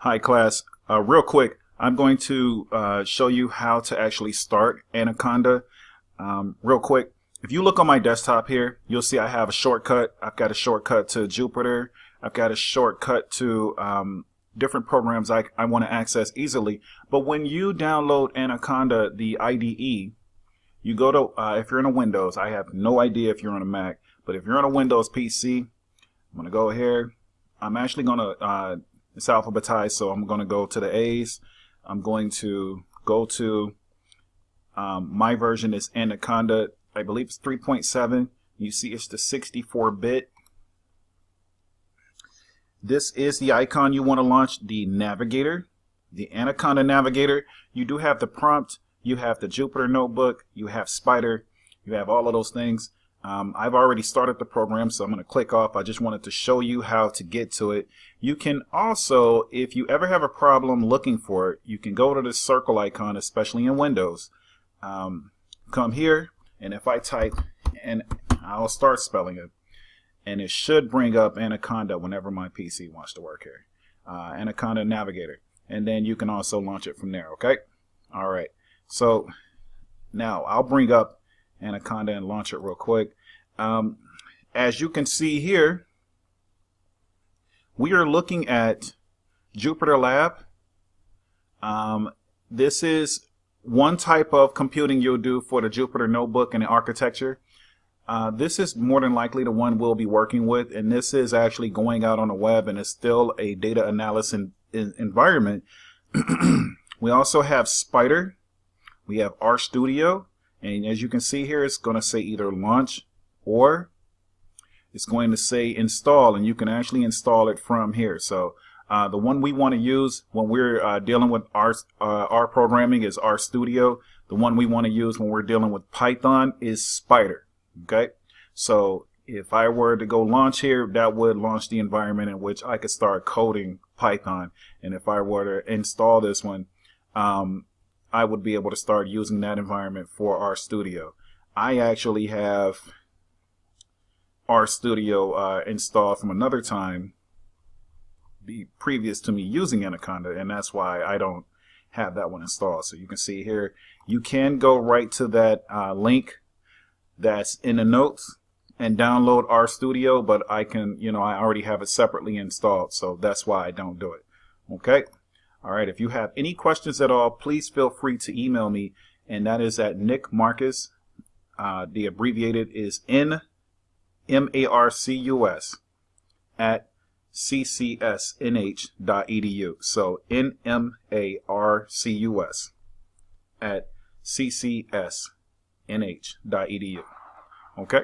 Hi class, real quick, I'm going to show you how to actually start Anaconda. Real quick, if you look on my desktop here, you'll see I have a shortcut. I've got a shortcut to Jupyter. I've got a shortcut to different programs I want to access easily. But when you download Anaconda, the IDE, you go to, if you're in a Windows, I have no idea if you're on a Mac, but if you're on a Windows PC, I'm going to go here. I'm actually going to, it's alphabetized, so I'm going to go to the A's. I'm going to go to, my version is Anaconda, I believe it's 3.7. You see it's the 64-bit. This is the icon you want to launch, the navigator, the Anaconda navigator. You do have the prompt, you have the Jupyter notebook, you have Spider, you have all of those things. I've already started the program, so I'm going to click off. I just wanted to show you how to get to it. You can also, if you ever have a problem looking for it, you can go to the circle icon, especially in Windows. Come here, and if I type, and I'll start spelling it, and it should bring up Anaconda whenever my PC wants to work here. Anaconda Navigator. And then you can also launch it from there, okay? All right. So now I'll bring up Anaconda and launch it real quick. As you can see here, we are looking at Jupyter Lab. This is one type of computing you'll do for the Jupyter notebook and the architecture. This is more than likely the one we'll be working with, and this is actually going out on the web, and it's still a data analysis environment. We also have Spider. We have RStudio. And as you can see here, it's going to say either launch or it's going to say install, and you can actually install it from here. So the one we want to use when we're dealing with our programming is RStudio. The one we want to use when we're dealing with Python is Spider. Okay, so if I were to go launch here, that would launch the environment in which I could start coding Python. And if I were to install this one, I would be able to start using that environment for RStudio. I actually have RStudio installed from another time previous to me using Anaconda, and that's why I don't have that one installed. So you can see here, you can go right to that link that's in the notes and download RStudio, but I can, I already have it separately installed, so that's why I don't do it. Okay. All right, if you have any questions at all, please feel free to email me, and that is at Nick Marcus. The abbreviated is NMARCUS at ccsnh.edu. So NMARCUS at ccsnh.edu. Okay.